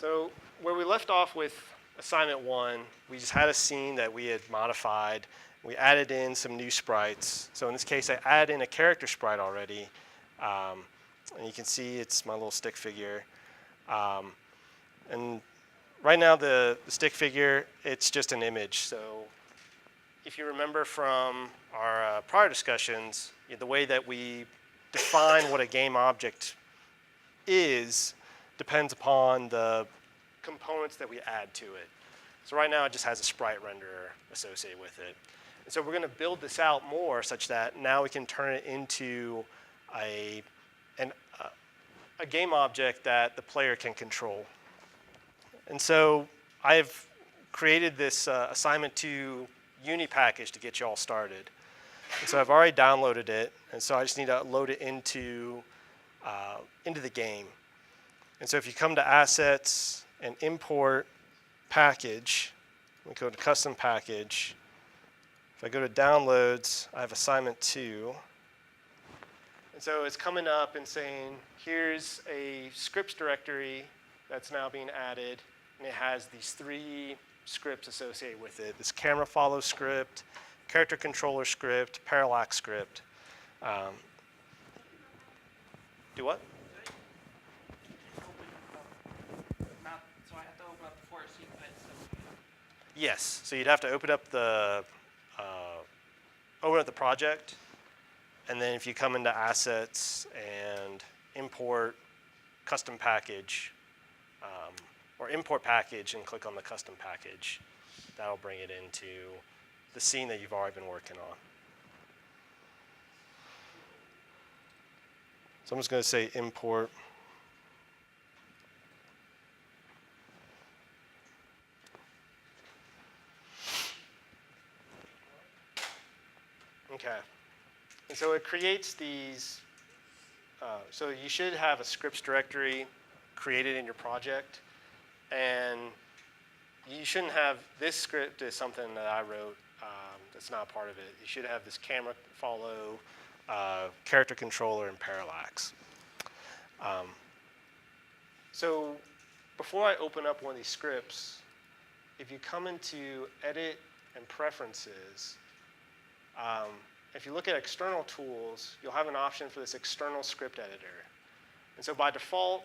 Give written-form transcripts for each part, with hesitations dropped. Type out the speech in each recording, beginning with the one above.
So where we left off with assignment 1, we just had a scene that we had modified. We added in some new sprites. So in this case, I added in a character sprite already. And you can see it's my little stick figure. And right now the stick figure, it's just an image. So if you remember from our prior discussions, the way that we define what a game object is depends upon the components that we add to it. So right now it just has a sprite renderer associated with it. And so we're going to build this out more such that now we can turn it into a game object that the player can control. And so I've created this assignment to Uni package to get you all started. And so I've already downloaded it, and so I just need to load it into the game. And so if you come to Assets and Import Package, we go to Custom Package. If I go to Downloads, I have Assignment 2. And so it's coming up and saying, here's a scripts directory that's now being added, and it has these 3 scripts associated with it. This camera follow script, character controller script, parallax script. Do what? So I have to open up the forest sequence. Yes. So you'd have to open up the project, and then if you come into Assets and Import Custom Package, or Import Package and click on the Custom Package, that'll bring it into the scene that you've already been working on. So I'm just going to say Import. Okay. And so it creates these, so you should have a scripts directory created in your project. And you shouldn't have, this script is something that I wrote that's not part of it. You should have this camera follow, character controller, and parallax. So before I open up one of these scripts, if you come into Edit and Preferences, if you look at External Tools, you'll have an option for this External Script Editor. And so by default,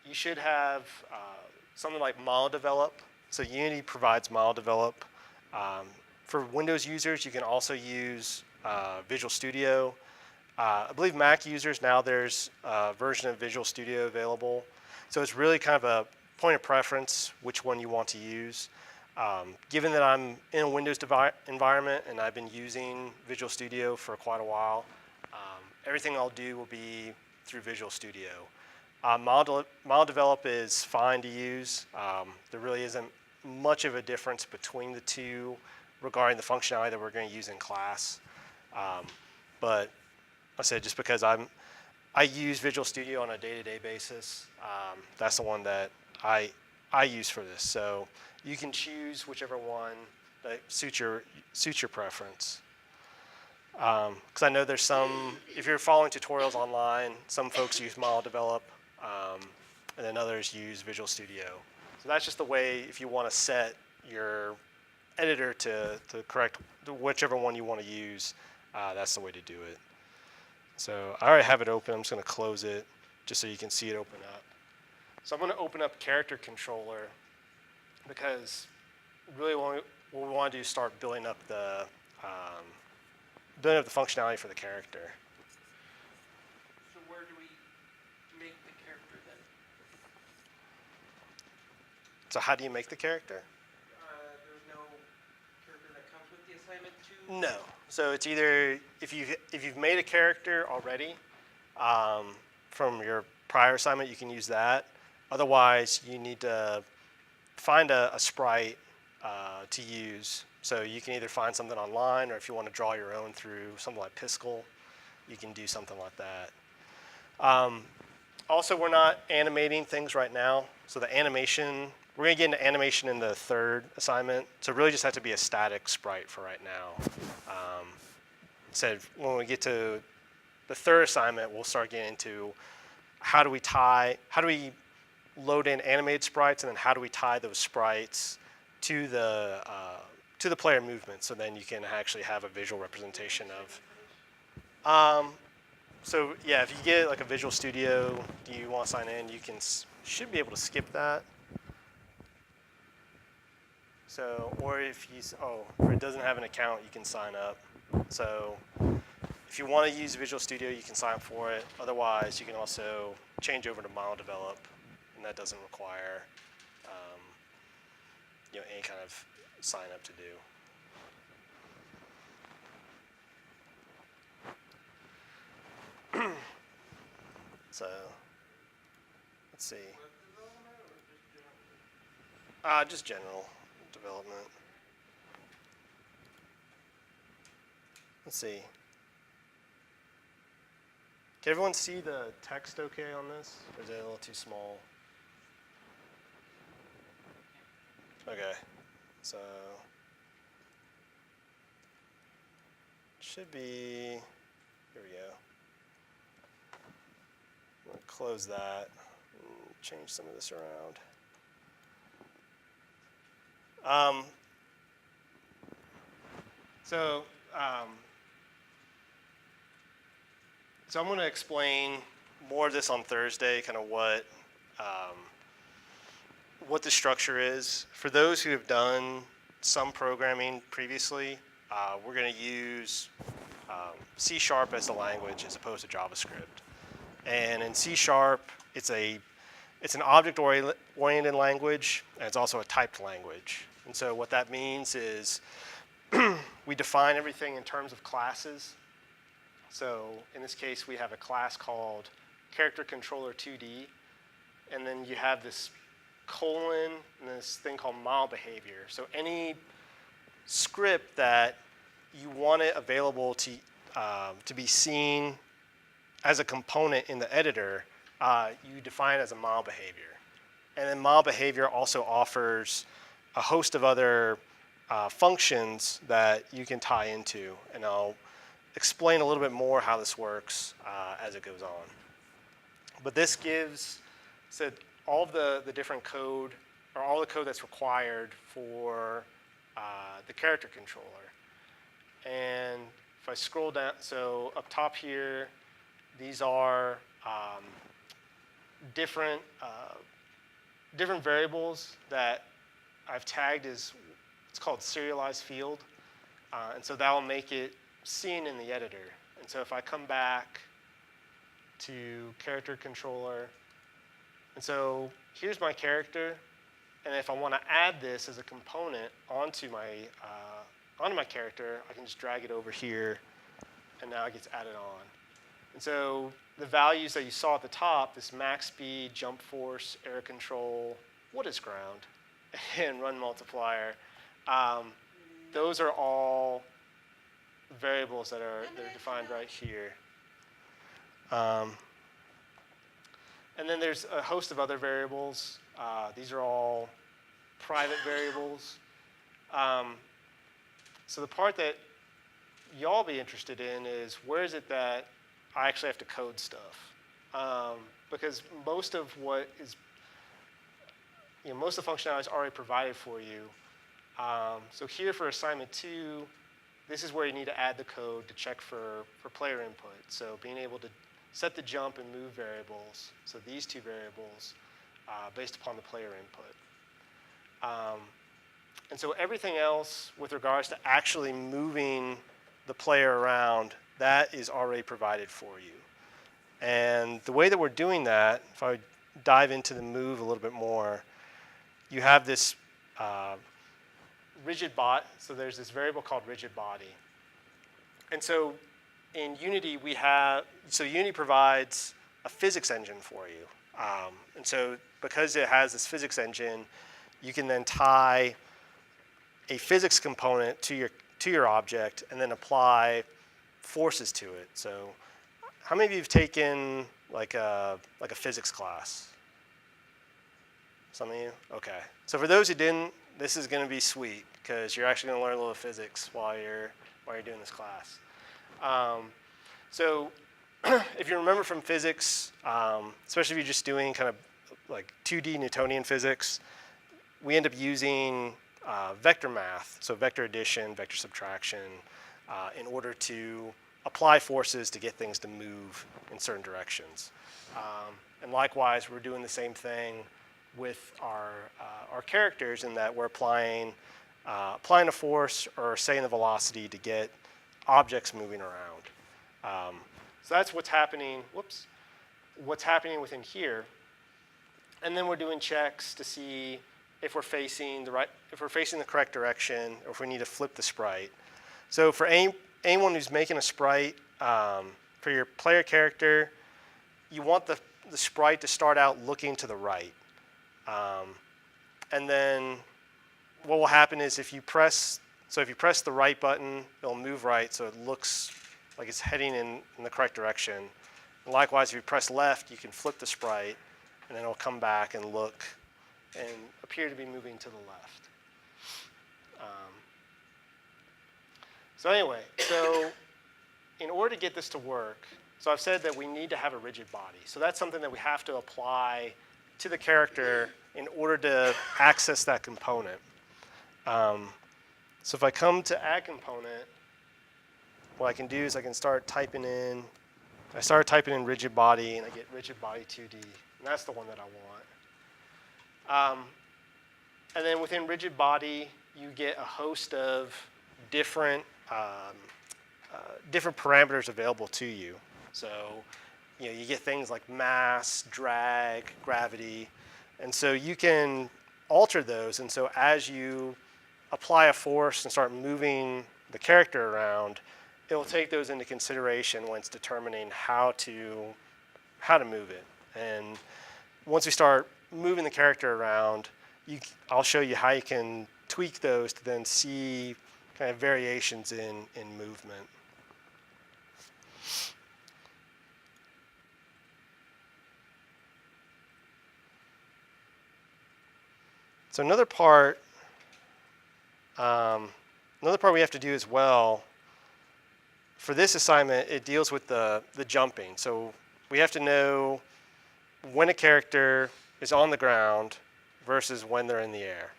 you should have something like Model Develop. So Unity provides Model Develop. For Windows users, you can also use Visual Studio. I believe Mac users, now there's a version of Visual Studio available. So it's really kind of a point of preference which one you want to use. Given that I'm in a Windows environment and I've been using Visual Studio for quite a while, everything I'll do will be through Visual Studio. Model Develop is fine to use. There really isn't much of a difference between the two regarding the functionality that we're going to use in class. But I said just because I use Visual Studio on a day-to-day basis, that's the one that I use for this. So you can choose whichever one that suits your preference. Because I know there's some, if you're following tutorials online, some folks use Model Develop, and then others use Visual Studio. So that's just the way, if you want to set your editor to correct whichever one you want to use, that's the way to do it. So I already have it open. I'm just going to close it just so you can see it open up. So I'm going to open up Character Controller because really what we want to do is start building up the functionality for the character. So where do we make the character then? So how do you make the character? There's no character that comes with the assignment too? No. So it's either if you've made a character already from your prior assignment, you can use that. Otherwise, you need to find a sprite to use. So you can either find something online, or if you want to draw your own through something like Piskel, you can do something like that. Also, we're not animating things right now. So the animation, we're going to get into animation in the third assignment. So it really just has to be a static sprite for right now. So when we get to the third assignment, we'll start getting into how do we load in animated sprites, and then how do we tie those sprites to the player movement, so then you can actually have a visual representation of. So yeah, if you get like a Visual Studio, do you want to sign in? You should be able to skip that. So, or if or it doesn't have an account, you can sign up. So if you want to use Visual Studio, you can sign up for it. Otherwise, you can also change over to ModelDevelop, and that doesn't require any kind of sign up to do. So let's see. Web development or Just general development. Let's see. Can everyone see the text okay on this? Or is it a little too small? Okay. So should be, here we go. I'm going to close that and change some of this around. So I'm going to explain more of this on Thursday, kind of what the structure is. For those who have done some programming previously, we're going to use C# as the language as opposed to JavaScript. And in C#, it's an object-oriented language, and it's also a typed language. And so what that means is we define everything in terms of classes. So in this case, we have a class called Character Controller 2D, and then you have this colon and this thing called model behavior. So any script that you want it available to be seen as a component in the editor, you define it as a model behavior. And then model behavior also offers a host of other functions that you can tie into, and I'll explain a little bit more how this works as it goes on. But this gives all of the different code, or all the code that's required for the character controller. And if I scroll down, so up top here, these are different variables that I've tagged as, it's called serialized field. And so that will make it seen in the editor. And so if I come back to character controller, and so here's my character, and if I want to add this as a component onto my character, I can just drag it over here, and now it gets added on. And so the values that you saw at the top, this max speed, jump force, air control, what is ground, and run multiplier, those are all variables that are defined right here. And then there's a host of other variables. These are all private variables. So the part that y'all be interested in is, where is it that I actually have to code stuff? Because most of most of the functionality is already provided for you. So here for assignment 2, this is where you need to add the code to check for player input. So being able to set the jump and move variables. So these two variables based upon the player input. And so everything else with regards to actually moving the player around, that is already provided for you. And the way that we're doing that, if I dive into the move a little bit more, you have this Rigidbody. So there's this variable called Rigidbody. And so in Unity, Unity provides a physics engine for you. And so because it has this physics engine, you can then tie a physics component to your object and then apply forces to it. So how many of you have taken like a physics class? Some of you? Okay. So for those who didn't, this is going to be sweet because you're actually going to learn a little physics while you're doing this class. So if you remember from physics, especially if you're just doing kind of like 2D Newtonian physics, we end up using vector math, so vector addition, vector subtraction, in order to apply forces to get things to move in certain directions. And likewise, we're doing the same thing with our characters in that we're applying a force or saying the velocity to get objects moving around. So that's what's happening. Whoops, what's happening within here, and then we're doing checks to see if we're facing the correct direction, or if we need to flip the sprite. So for anyone who's making a sprite for your player character, you want the sprite to start out looking to the right, and then what will happen is if you press the right button, it'll move right, so it looks like it's heading in the correct direction. And likewise, if you press left, you can flip the sprite, and then it'll come back and look and appear to be moving to the left. So anyway, so in order to get this to work, so I've said that we need to have a rigid body. So that's something that we have to apply to the character in order to access that component. So if I come to add component, what I can do is I can start typing in. I start typing in rigid body, and I get rigid body 2D, and that's the one that I want. And then within rigid body, you get a host of different parameters available to you. So you get things like mass, drag, gravity, and so you can alter those. And so as you apply a force and start moving the character around, it will take those into consideration when it's determining how to move it. And once we start moving the character around, I'll show you how you can tweak those to then see kind of variations in movement. So another part we have to do as well, for this assignment, it deals with the jumping. So we have to know when a character is on the ground versus when they're in the air.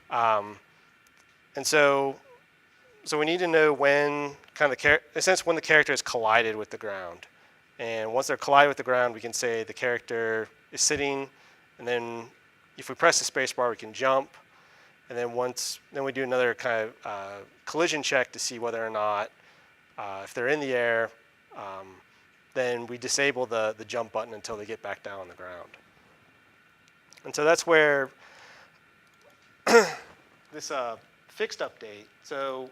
And so we need to know when when the character is collided with the ground. And once they're collided with the ground, we can say the character is sitting, and then if we press the space bar, we can jump. And then we do another kind of collision check to see whether or not, if they're in the air, then we disable the jump button until they get back down on the ground. And so that's where this fixed update. So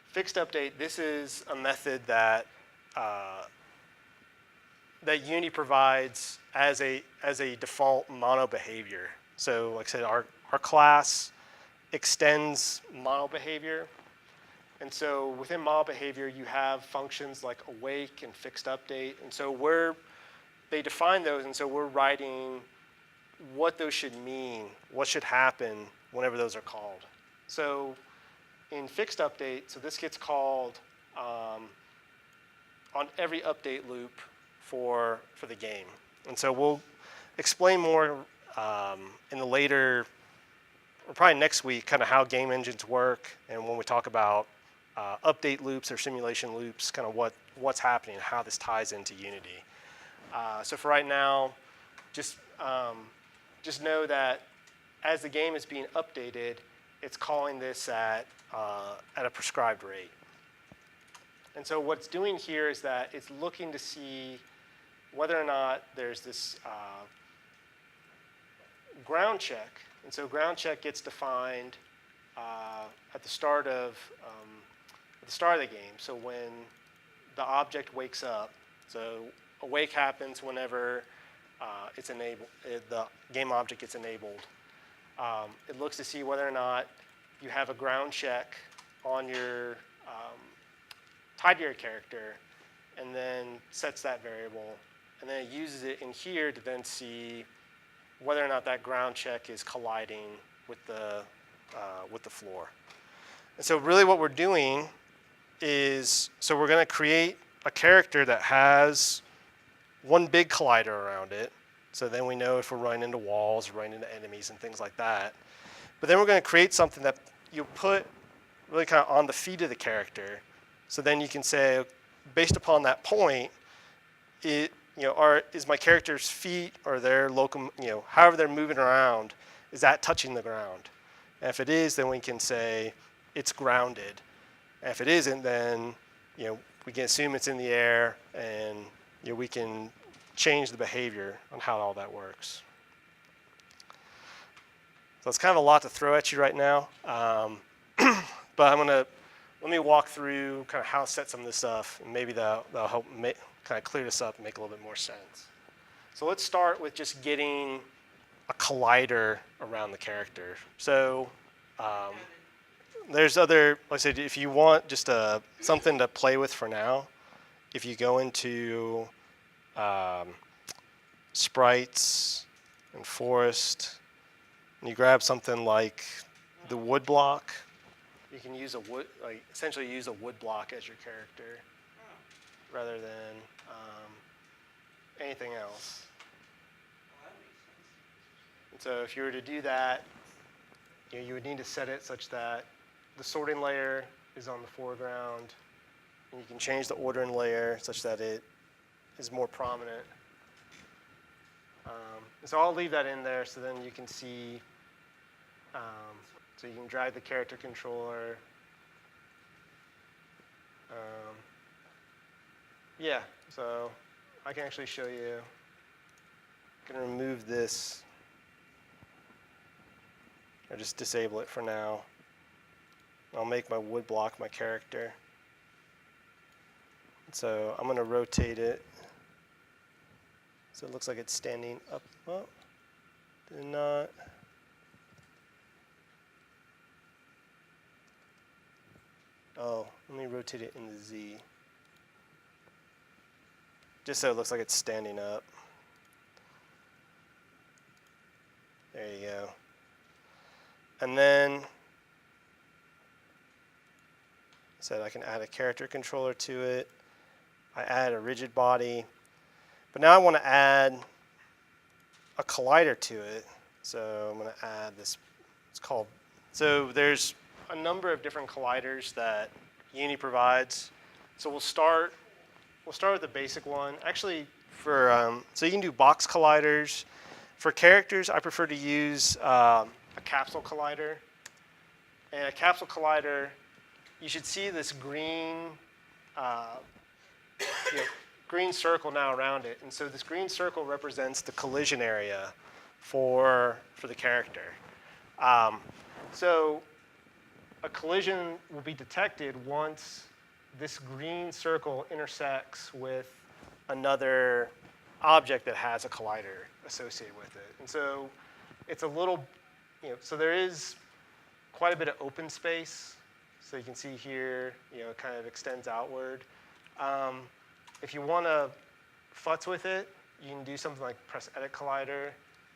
fixed update, this is a method that that Unity provides as a default mono behavior. So like I said, our class extends mono behavior. And so within model behavior, you have functions like awake and fixed update. And so they define those, and so we're writing what those should mean, what should happen whenever those are called. So in fixed update, so this gets called on every update loop for the game. And so we'll explain more in the later, or probably next week, kind of how game engines work, and when we talk about update loops or simulation loops, kind of what's happening and how this ties into Unity. So for right now, just know that as the game is being updated, it's calling this at a prescribed rate. And so what it's doing here is that it's looking to see whether or not there's this ground check. And so ground check gets defined at the start of the game. So when the object wakes up, so awake happens whenever it's enabled. The game object gets enabled. It looks to see whether or not you have a ground check on your tied to your character, and then sets that variable, and then it uses it in here to then see whether or not that ground check is colliding with the floor. And so really what we're doing is, so we're going to create a character that has one big collider around it. So then we know if we're running into walls, running into enemies and things like that. But then we're going to create something that you put really kind of on the feet of the character. So then you can say, based upon that point, is my character's feet or their however they're moving around, is that touching the ground? And if it is, then we can say it's grounded. And if it isn't, then we can assume it's in the air, and we can change the behavior on how all that works. So it's kind of a lot to throw at you right now, but let me walk through kind of how to set some of this stuff, and maybe that'll help kind of clear this up and make a little bit more sense. So let's start with just getting a collider around the character. So there's other, like I said, if you want just something to play with for now, if you go into sprites and forest, and you grab something like the wood block, you can use essentially use a wood block as your character rather than anything else. And so if you were to do that, you would need to set it such that the sorting layer is on the foreground, and you can change the ordering layer such that it is more prominent. And so I'll leave that in there so then you can see, so you can drag the character controller. Yeah, so I can actually show you. I'm going to remove this, or just disable it for now. I'll make my wood block my character. So I'm going to rotate it so it looks like it's standing up. Well, did not. Oh, let me rotate it in the Z. Just so it looks like it's standing up. There you go. And then, I can add a character controller to it. I add a rigid body. But now I want to add a collider to it. So I'm going to add this, so there's a number of different colliders that Unity provides. So we'll start with the basic one. Actually, so you can do box colliders. For characters, I prefer to use a capsule collider. And a capsule collider, you should see this green green circle now around it. And so this green circle represents the collision area for the character. So a collision will be detected once this green circle intersects with another object that has a collider associated with it. And so it's a little, so there is quite a bit of open space. So you can see here, it kind of extends outward. If you want to futz with it, you can do something like press Edit Collider,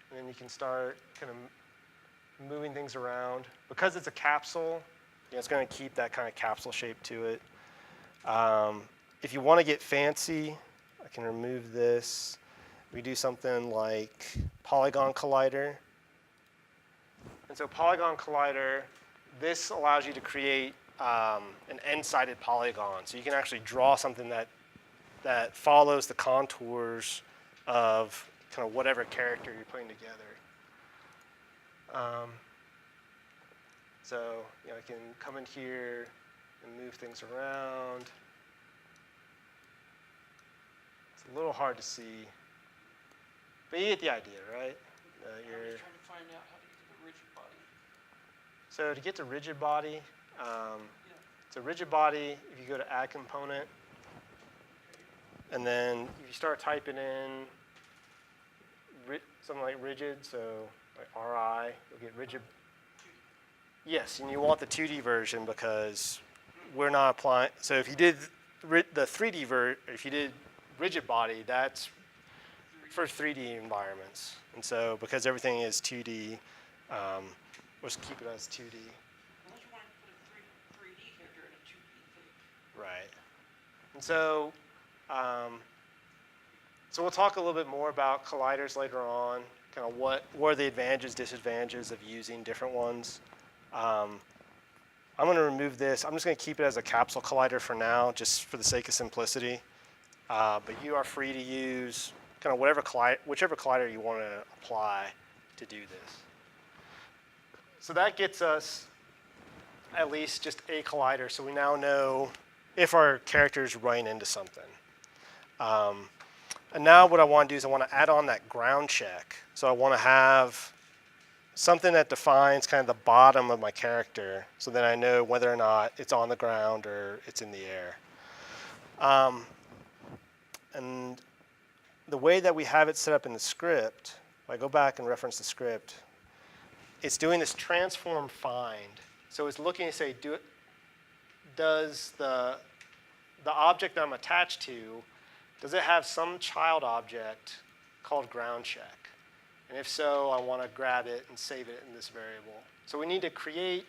and then you can start kind of moving things around. Because it's a capsule, it's going to keep that kind of capsule shape to it. If you want to get fancy, I can remove this. We do something like Polygon Collider. And so Polygon Collider, this allows you to create an n-sided polygon. So you can actually draw something that follows the contours of kind of whatever character you're putting together. So I can come in here and move things around. It's a little hard to see, but you get the idea, right? I'm just trying to find out how to get to the rigid body. So to get to rigid body, so rigid body, if you go to Add Component, and then if you start typing in something like rigid, so like RI, you'll get rigid. Yes, and you want the 2D version because we're not applying. So if you did the 3D if you did rigid body, that's for 3D environments. And so because everything is 2D, we'll just keep it as 2D. Unless you want to put a 3D character in a 2D thing. Right. And so So we'll talk a little bit more about colliders later on, kind of what are the advantages, disadvantages of using different ones. I'm going to remove this. I'm just going to keep it as a capsule collider for now, just for the sake of simplicity. But you are free to use kind of whichever collider you want to apply to do this. So that gets us at least just a collider, so we now know if our character is running into something. And now what I want to do is I want to add on that ground check. So I want to have something that defines kind of the bottom of my character, so that I know whether or not it's on the ground or it's in the air. And the way that we have it set up in the script, if I go back and reference the script, it's doing this transform find. So it's looking to say, does the object that I'm attached to, does it have some child object called ground check? And if so, I want to grab it and save it in this variable. So we need to create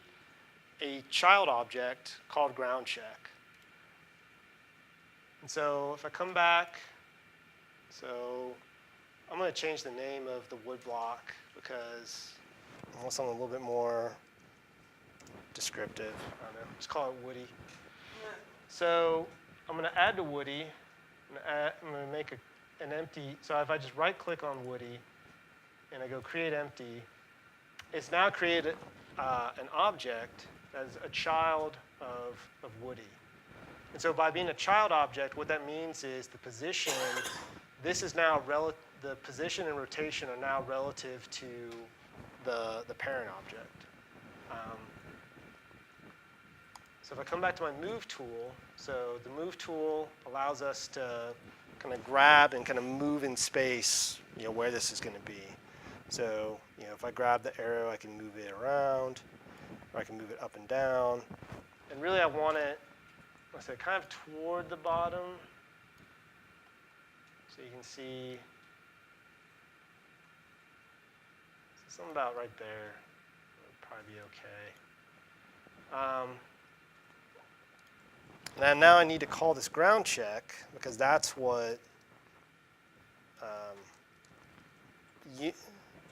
a child object called ground check. And so if I come back, so I'm going to change the name of the wood block because I want something a little bit more descriptive. I don't know. Just call it Woody. So I'm going to add to Woody. I'm going to make an empty. So if I just right-click on Woody and I go create empty, it's now created an object as a child of Woody. And so by being a child object, what that means is the position, this is now the position and rotation are now relative to the parent object. So if I come back to my move tool, so the move tool allows us to kind of grab and kind of move in space, where this is going to be. So, if I grab the arrow, I can move it around, or I can move it up and down. And really, I want it, let's say, kind of toward the bottom. So you can see something about right there would probably be okay. And now I need to call this ground check because that's what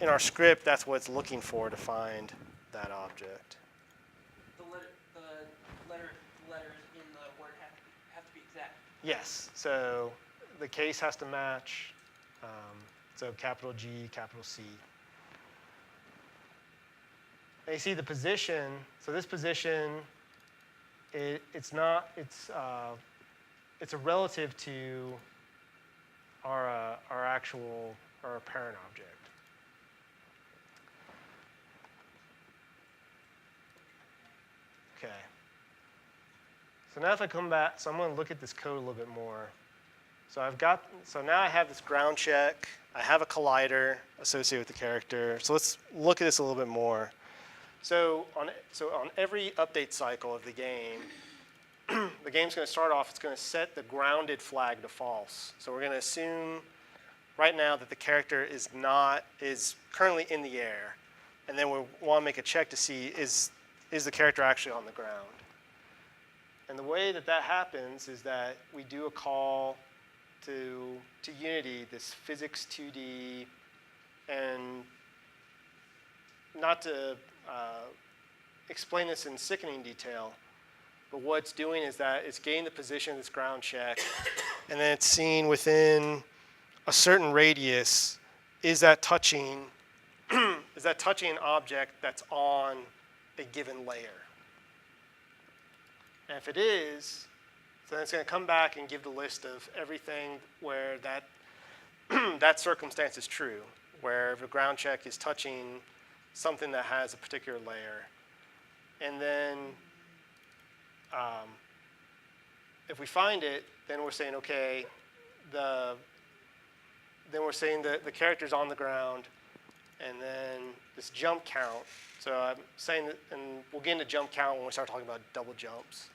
in our script, that's what it's looking for to find that object. The letters in the word have to be exact. Yes. So the case has to match. So capital G, capital C. And you see the position. So this position, it's a relative to our parent object. Okay. So now if I come back, so I'm going to look at this code a little bit more. So now I have this ground check. I have a collider associated with the character. So let's look at this a little bit more. So on every update cycle of the game, the game's going to start off, it's going to set the grounded flag to false. So we're going to assume right now that the character is currently in the air. And then we want to make a check to see is the character actually on the ground. And the way that happens is that we do a call to Unity, this physics 2D, and not to explain this in sickening detail, but what it's doing is that it's getting the position of this ground check, and then it's seeing within a certain radius, is that touching an object that's on a given layer? And if it is, then it's going to come back and give the list of everything where that circumstance is true, where if a ground check is touching something that has a particular layer. And then if we find it, then we're saying, okay, then we're saying that the character's on the ground, and then this jump count. So I'm saying that, and we'll get into jump count when we start talking about double jumps.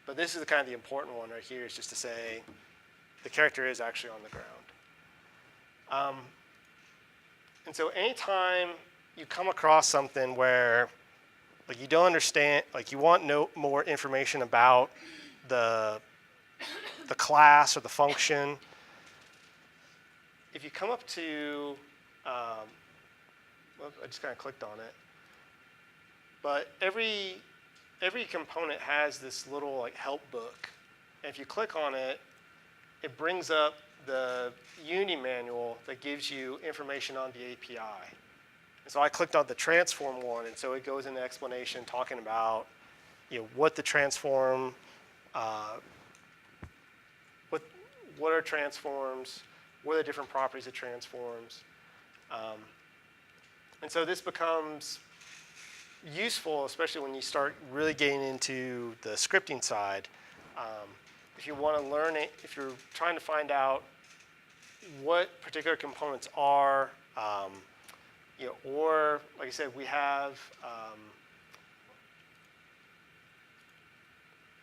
But this is kind of the important one right here, is just to say the character is actually on the ground. And so anytime you come across something where you don't understand, you want more information about the the class or the function. If you come up to, well, I just kind of clicked on it, but every component has this little like help book. And if you click on it, it brings up the Unity manual that gives you information on the API. And so I clicked on the transform one, and so it goes into explanation talking about what the transform, what are transforms, what are the different properties of transforms. And so this becomes useful, especially when you start really getting into the scripting side. If you want to learn it, if you're trying to find out what particular components are, or like I said, we have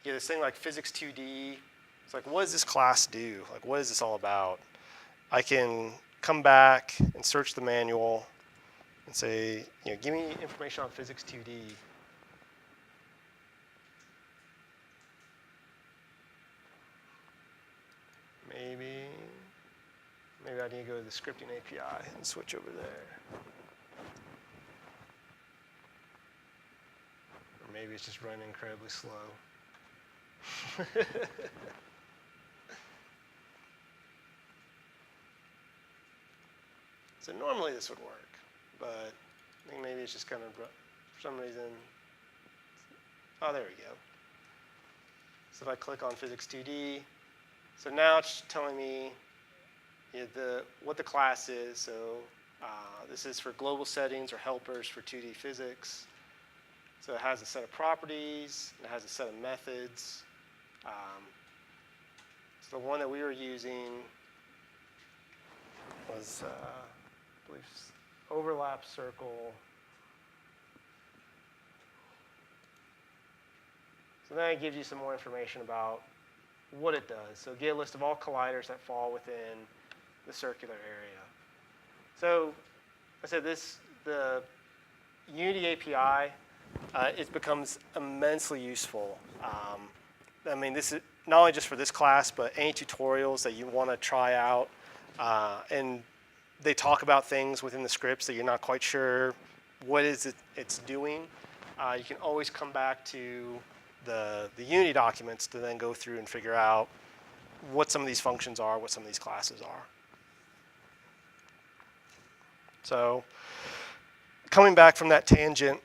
this thing like physics 2D. It's like, what does this class do? Like, what is this all about? I can come back and search the manual and say, give me information on physics 2D. Maybe I need to go to the scripting API and switch over there. Or maybe it's just running incredibly slow. So normally this would work, but I think maybe it's just kind of, for some reason, oh, there we go. So if I click on physics 2D, so now it's telling me what the class is. So this is for global settings or helpers for 2D physics. So it has a set of properties, and it has a set of methods. So the one that we were using was, I believe, overlap circle. So then it gives you some more information about what it does. So get a list of all colliders that fall within the circular area. So I said the Unity API, it becomes immensely useful. I mean, this is not only just for this class, but any tutorials that you want to try out. And they talk about things within the scripts that you're not quite sure what is it's doing. You can always come back to the Unity documents to then go through and figure out what some of these functions are, what some of these classes are. So coming back from that tangent,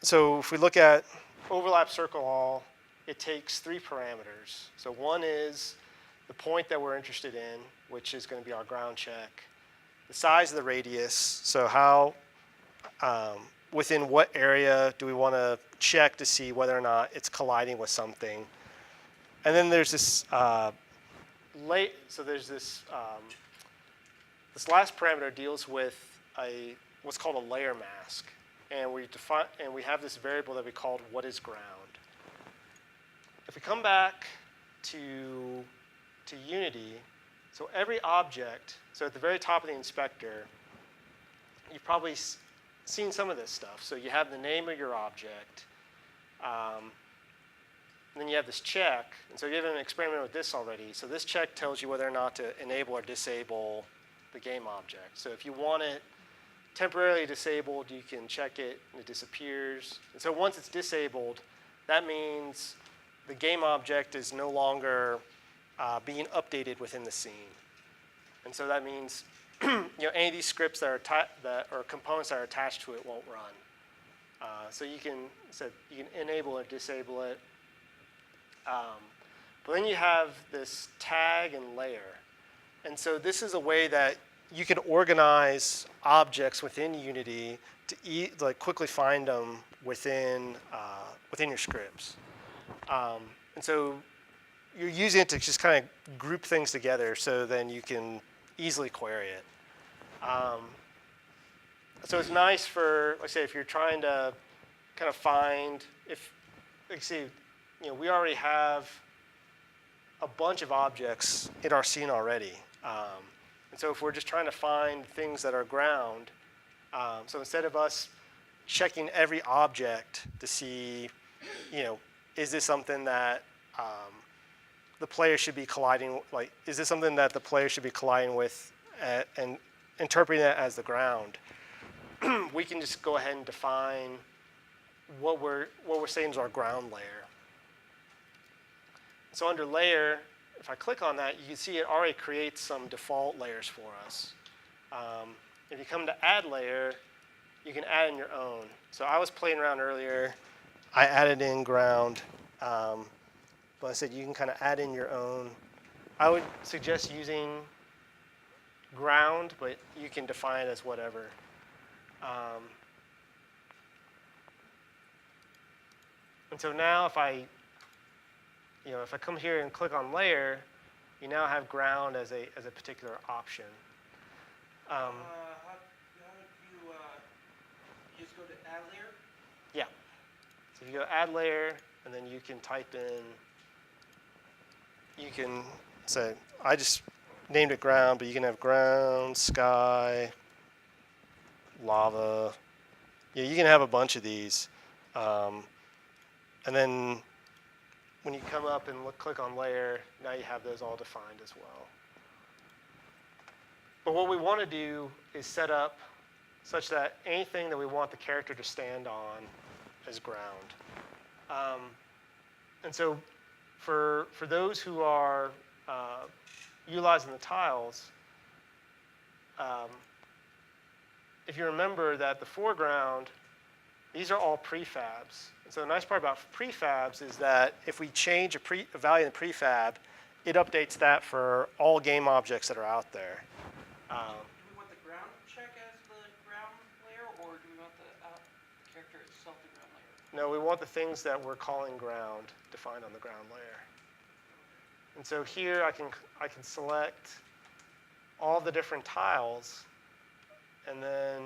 so if we look at overlap circle all, it takes 3 parameters. So one is the point that we're interested in, which is going to be our ground check, the size of the radius, so how, within what area do we want to check to see whether or not it's colliding with something. And then there's this, this last parameter deals with what's called a layer mask. And we have this variable that we called what is ground. If we come back to Unity, so every object, so at the very top of the inspector, you've probably seen some of this stuff. So you have the name of your object, and then you have this check. And so you have an experiment with this already. So this check tells you whether or not to enable or disable the game object. So if you want it temporarily disabled, you can check it and it disappears. And so once it's disabled, that means the game object is no longer being updated within the scene. And so that means any of these scripts that are components that are attached to it won't run. So you can enable or disable it. But then you have this tag and layer. And so this is a way that you can organize objects within Unity to quickly find them within your scripts. And so you're using it to just kind of group things together so then you can easily query it. So it's nice for, like I say, if you're trying to kind of find, we already have a bunch of objects in our scene already. And so if we're just trying to find things that are ground, so instead of us checking every object to see, is this something that the player should be colliding, like, is this something that the player should be colliding with and interpreting it as the ground? We can just go ahead and define what we're saying is our ground layer. So under layer, if I click on that, you can see it already creates some default layers for us. If you come to add layer, you can add in your own. So I was playing around earlier. I added in ground. But I said you can kind of add in your own. I would suggest using ground, but you can define it as whatever. And so now if I come here and click on layer, you now have ground as a particular option. How do you just go to add layer? Yeah. So if you go add layer, and then you can type in. You can say, I just named it ground, but you can have ground, sky, lava. Yeah, you can have a bunch of these. And then when you come up and click on layer, now you have those all defined as well. But what we want to do is set up such that anything that we want the character to stand on is ground. And so for those who are utilizing the tiles, if you remember that the foreground, these are all prefabs. And so the nice part about prefabs is that if we change a value in the prefab, it updates that for all game objects that are out there. Do we want the ground check as the ground layer, or do we want the character itself the ground layer? No, we want the things that we're calling ground defined on the ground layer. And so here I can select all the different tiles and then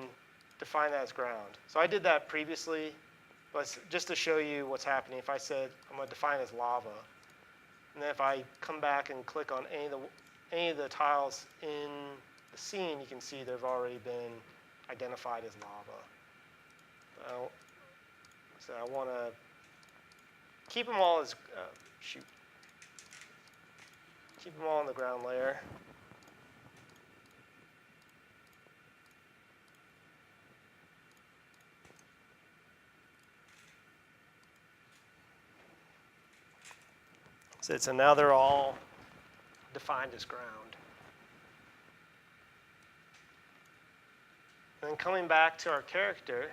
define that as ground. So I did that previously, but just to show you what's happening, if I said I'm going to define it as lava, and then if I come back and click on any of the tiles in the scene, you can see they've already been identified as lava. So I want to keep them all as, keep them all on the ground layer. So now they're all defined as ground. And then coming back to our character,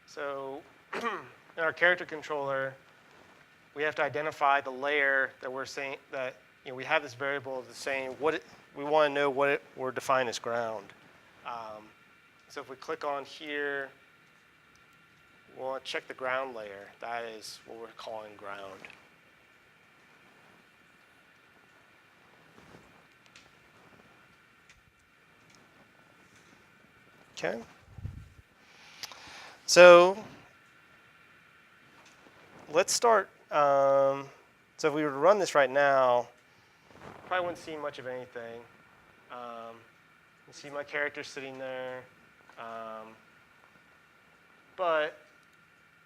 so in our character controller, we have to identify the layer that we're saying that we have this variable of the saying we want to know what we're defined as ground. So if we click on here, we'll check the ground layer. That is what we're calling ground. Okay. So let's start. So if we were to run this right now, probably wouldn't see much of anything. You see my character sitting there. But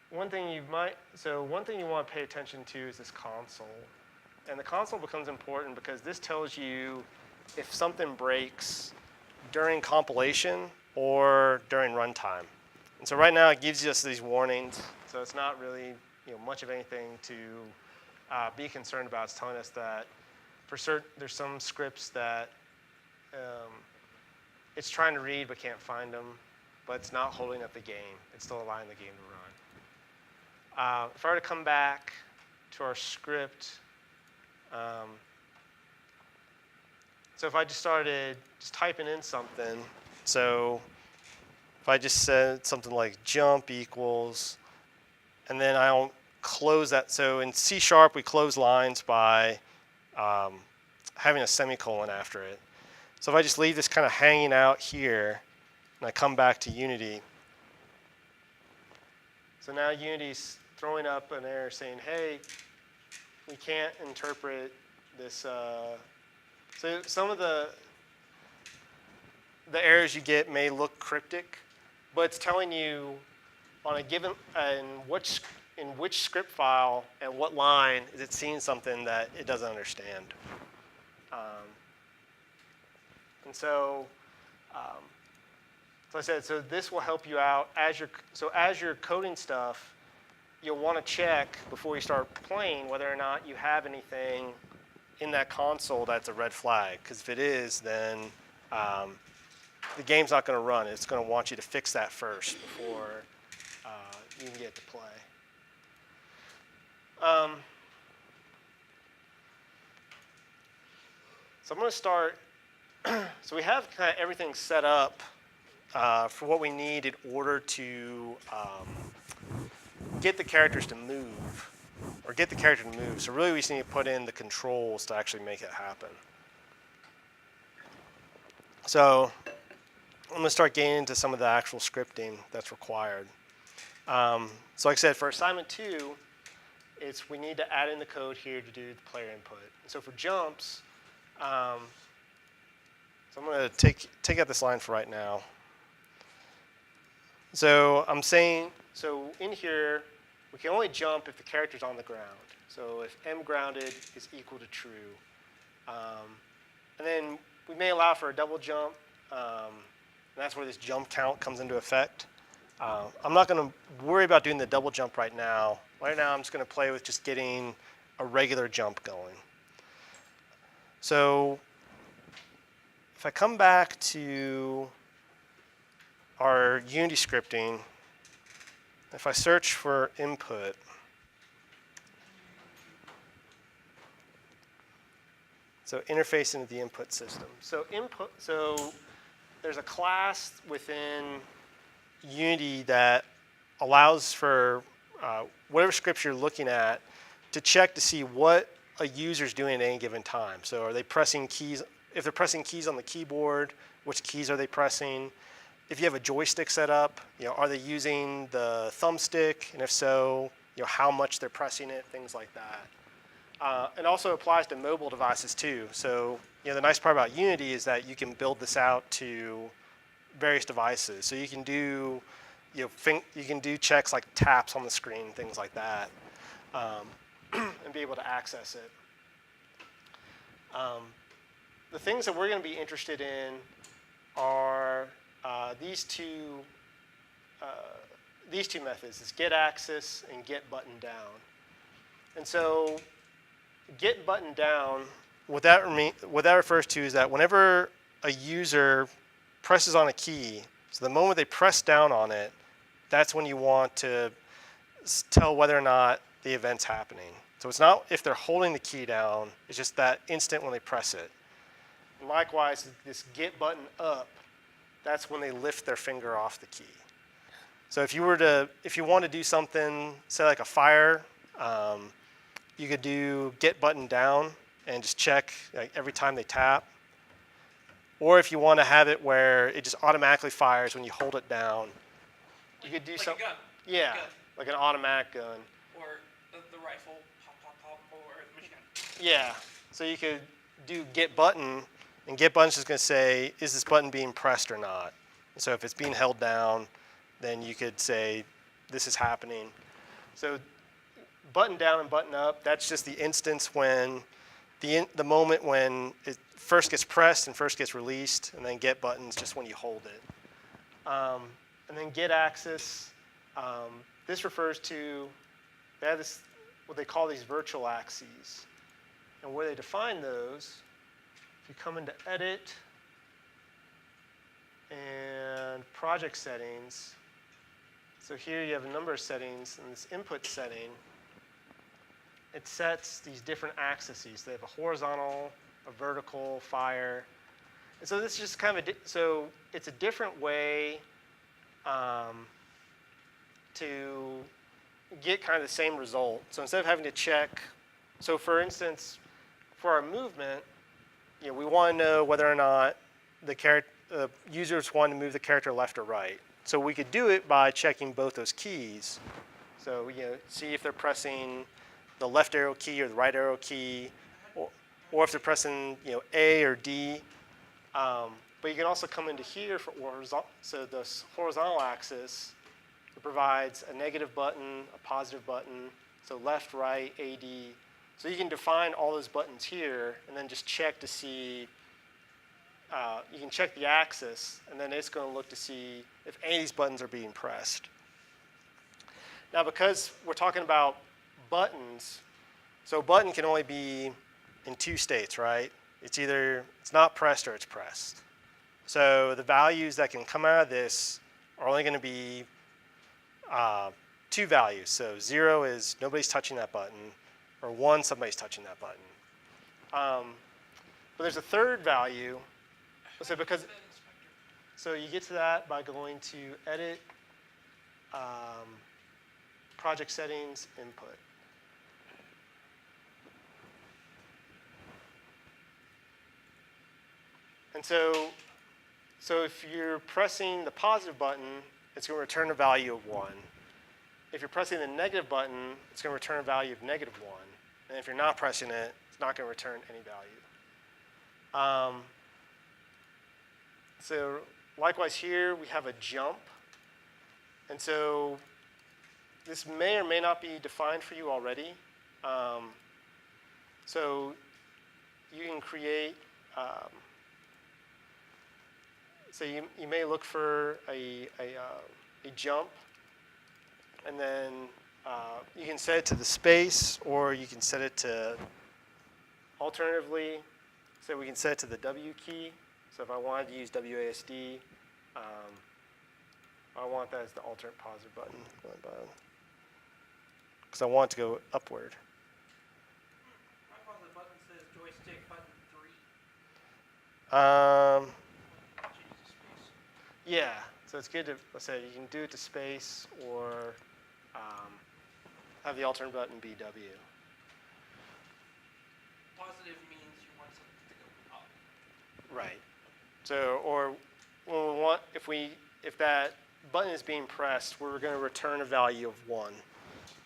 one thing you want to pay attention to is this console. And the console becomes important because this tells you if something breaks during compilation or during runtime. And so right now it gives us these warnings. So it's not really much of anything to be concerned about. It's telling us that there's some scripts that it's trying to read but can't find them, but it's not holding up the game. It's still allowing the game to run. If I were to come back to our script, so if I just started typing in something, so if I just said something like jump equals, and then I'll close that. So in C# we close lines by having a semicolon after it. So if I just leave this kind of hanging out here, and I come back to Unity, so now Unity's throwing up an error saying, hey, we can't interpret this. So some of the errors you get may look cryptic, but it's telling you on a given, and in which script file and what line is it seeing something that it doesn't understand. And so, so I said, so this will help you out as you're coding stuff. You'll want to check before you start playing whether or not you have anything in that console that's a red flag. Because if it is, then the game's not going to run. It's going to want you to fix that first before you can get to play. So I'm going to start. So we have kind of everything set up for what we need in order to get the characters to move, or get the character to move. So really we just need to put in the controls to actually make it happen. So I'm going to start getting into some of the actual scripting that's required. So like I said, for assignment 2, we need to add in the code here to do the player input. So for jumps, so I'm going to take out this line for right now. So I'm saying, so in here, we can only jump if the character's on the ground. So if mGrounded is equal to true. And then we may allow for a double jump. And that's where this jump count comes into effect. I'm not going to worry about doing the double jump right now. Right now I'm just going to play with just getting a regular jump going. So if I come back to our Unity scripting, if I search for input, so interface into the input system. So there's a class within Unity that allows for whatever scripts you're looking at to check to see what a user's doing at any given time. So are they pressing keys? If they're pressing keys on the keyboard, which keys are they pressing? If you have a joystick set up, are they using the thumbstick? And if so, how much they're pressing it, things like that. It also applies to mobile devices too. So the nice part about Unity is that you can build this out to various devices. So you can do you can do checks like taps on the screen, things like that, and be able to access it. The things that we're going to be interested in are these two methods: is get access and get button down. And so get button down, what that refers to is that whenever a user presses on a key, so the moment they press down on it, that's when you want to tell whether or not the event's happening. So it's not if they're holding the key down, it's just that instant when they press it. And likewise, this get button up, that's when they lift their finger off the key. So if you want to do something, say like a fire, you could do get button down and just check every time they tap. Or if you want to have it where it just automatically fires when you hold it down, you could do like something. A gun. Yeah, Gun. like an automatic gun. Or the rifle, pop, pop, pop, or the machine gun. Yeah, so you could do get button, and get button's just going to say, is this button being pressed or not? And so if it's being held down, then you could say, this is happening. So button down and button up, that's just the instance when, the moment when it first gets pressed and first gets released, and then get button's just when you hold it. And then get access, this refers to, they have this, what they call these virtual axes. And where they define those, if you come into edit and project settings, so here you have a number of settings, and this input setting, it sets these different axes. They have a horizontal, a vertical, fire. And so this is just kind of so it's a different way to get kind of the same result. So instead of having to check, so for instance, for our movement, we want to know whether or not the users want to move the character left or right. So we could do it by checking both those keys. So see if they're pressing the left arrow key or the right arrow key, or if they're pressing A or D. But you can also come into here for horizontal. So this horizontal axis, It provides a negative button, a positive button, so left, right, AD. So you can define all those buttons here and then just check to see, you can check the axis, and then it's going to look to see if any of these buttons are being pressed. Now, because we're talking about buttons, so a button can only be in two states, right? It's either it's not pressed or it's pressed. So the values that can come out of this are only going to be two values. So 0 is nobody's touching that button, or 1, somebody's touching that button. But there's a third value. So because so you get to that by going to Edit, Project Settings, Input. And so if you're pressing the positive button, it's going to return a value of 1. If you're pressing the negative button, it's going to return a value of -1. And if you're not pressing it, it's not going to return any value. So likewise here, we have a jump. And so this may or may not be defined for you already. So you can create, so you may look for a jump, and then you can set it to the space, or you can set it to, alternatively, so we can set it to the W key. So if I wanted to use WASD, I want that as the alternate positive button, because I want it to go upward. My positive button says joystick button 3. Change the space. Yeah, so it's good to, let's say, you can do it to space, or have the alternate button be W. Positive means you want something to go up. Right. So, or when we want, if that button is being pressed, we're going to return a value of 1.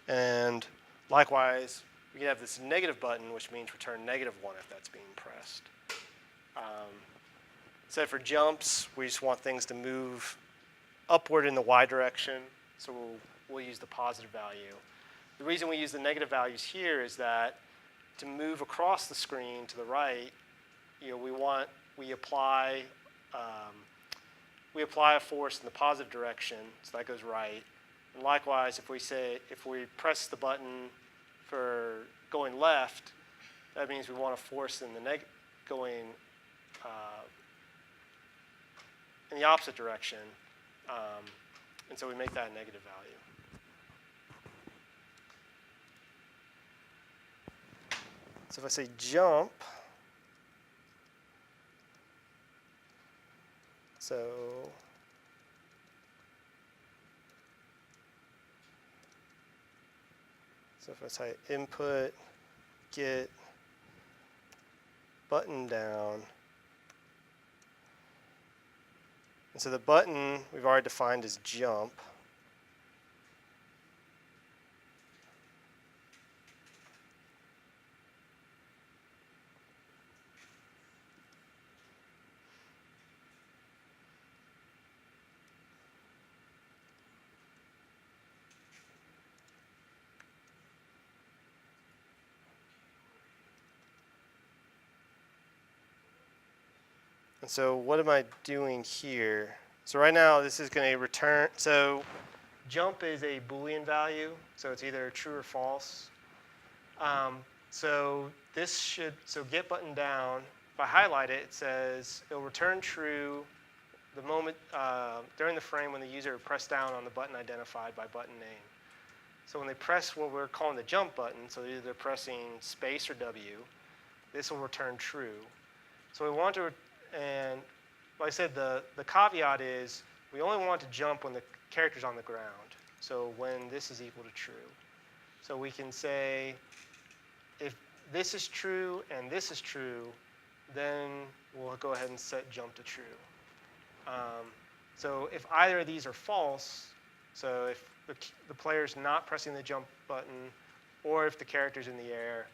And likewise, we can have this negative button, which means return -1 if that's being pressed. So for jumps, we just want things to move upward in the Y direction, so we'll use the positive value. The reason we use the negative values here is that to move across the screen to the right, we apply a force in the positive direction, so that goes right. And likewise, if we press the button for going left, that means we want a force in the going in the opposite direction, and so we make that a negative value. So if I say jump, so if I say input, get button down, and so the button we've already defined as jump. And so what am I doing here? So right now this is going to return, so jump is a Boolean value, so it's either true or false. So get button down, if I highlight it, it says it'll return true the moment, during the frame when the user pressed down on the button identified by button name. So when they press what we're calling the jump button, so either they're pressing space or W, this will return true. So we want to, and like I said, the caveat is we only want to jump when the character's on the ground. So when this is equal to true. So we can say if this is true and this is true, then we'll go ahead and set jump to true. So if either of these are false, so if the player's not pressing the jump button, or if the character's in the air,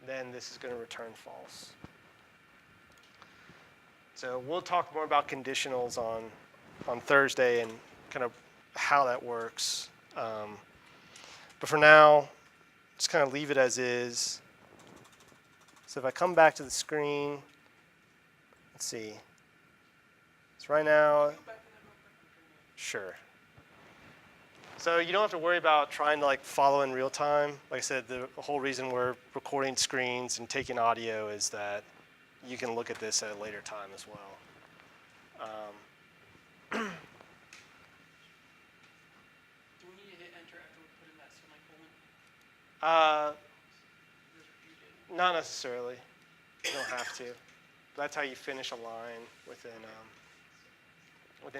then this is going to return false. So we'll talk more about conditionals on Thursday and kind of how that works. But for now, just kind of leave it as is. So if I come back to the screen, let's see. So right now, sure. So you don't have to worry about trying to like follow in real time. Like I said, the whole reason we're recording screens and taking audio is that you can look at this at a later time as well. Do we need to hit enter after we put in that semicolon? Not necessarily. You don't have to. That's how you finish a line within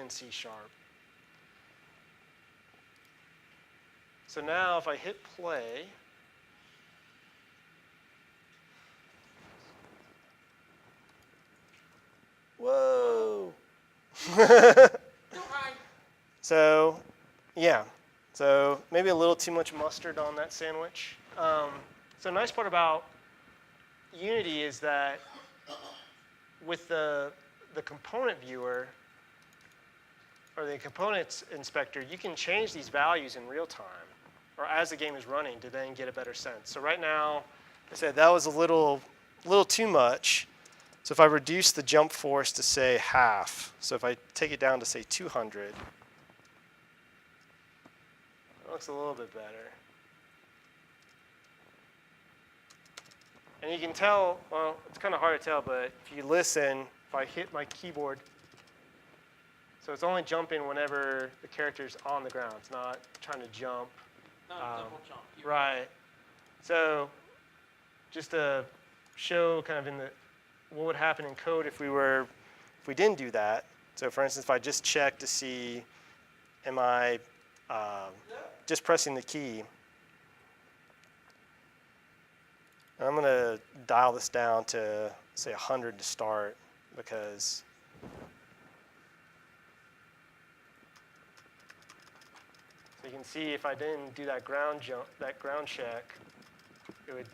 C#. So now if I hit play, whoa. So, yeah. So maybe a little too much mustard on that sandwich. So the nice part about Unity is that with the component viewer or the components inspector, you can change these values in real time or as the game is running to then get a better sense. So right now, I said that was a little too much. So if I reduce the jump force to say half, so if I take it down to say 200, it looks a little bit better. And you can tell, well, it's kind of hard to tell, but if you listen, if I hit my keyboard, so it's only jumping whenever the character's on the ground. It's not trying to jump. Double jump. Right. So just to show kind of what would happen in code if we didn't do that. So for instance, if I just check to see, am I just pressing the key? And I'm going to dial this down to say 100 to start because so you can see if I didn't do that ground check, it would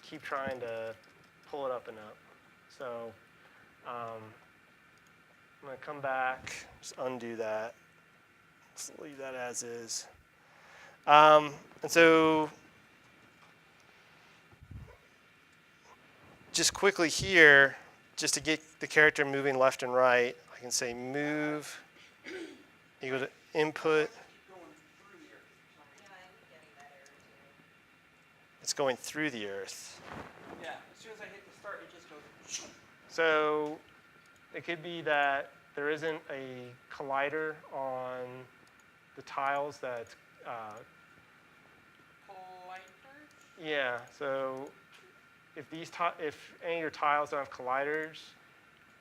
keep trying to pull it up and up. So I'm going to come back, just undo that. Just leave that as is. And so just quickly here, just to get the character moving left and right, I can say move, you go to input. It's going through the earth. Yeah, as soon as I hit the start, it just goes. So it could be that there isn't a collider on the tiles that, Collider? yeah, so if any of your tiles don't have colliders,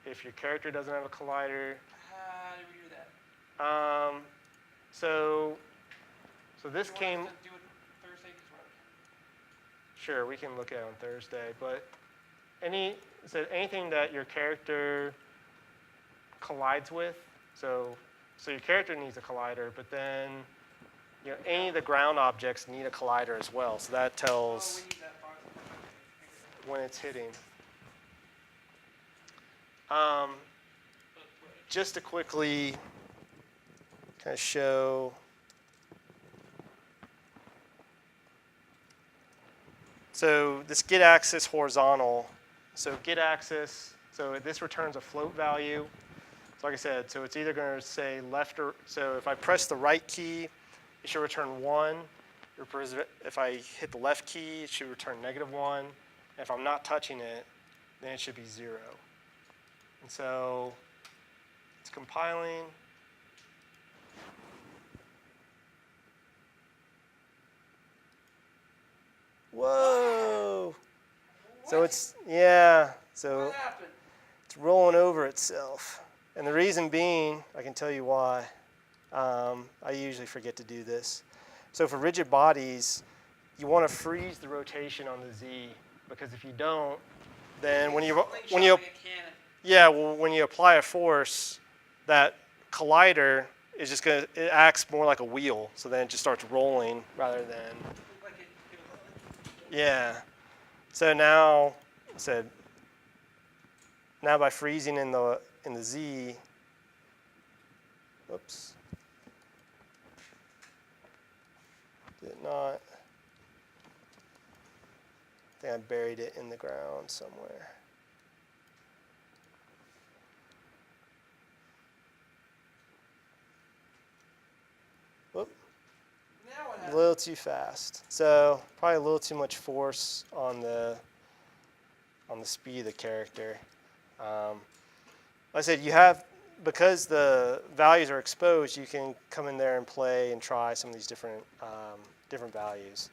if your character doesn't have a collider. How do we do that? So this Do you came. want us to do it Thursday? 'Cause we're out of time. Sure, we can look at it on Thursday, but anything that your character collides with, so your character needs a collider, but then any of the ground objects need a collider as well. So that tells We need that box. when it's hitting. Just to quickly kind of show. So this get axis horizontal. So get axis, so this returns a float value. So like I said, so it's either going to say left or, so if I press the right key, it should return 1. If I hit the left key, it should return -1. And if I'm not touching it, then it should be 0. And so it's compiling. Whoa! So it's, yeah, so What happened? it's rolling over itself. And the reason being, I can tell you why. I usually forget to do this. So for rigid bodies, you want to freeze the rotation on the Z, because if you don't, then when you Like a cannon. yeah, well, when you apply a force, that collider is just going to, it acts more like a wheel. So then it just starts rolling rather than, Like it was yeah. So now by freezing in the Z, whoops. Did it not? I think I buried it in the ground somewhere. Whoop. Now what A happened? little too fast. So probably a little too much force on the speed of the character. Like I said, you have, because the values are exposed, you can come in there and play and try some of these different different values.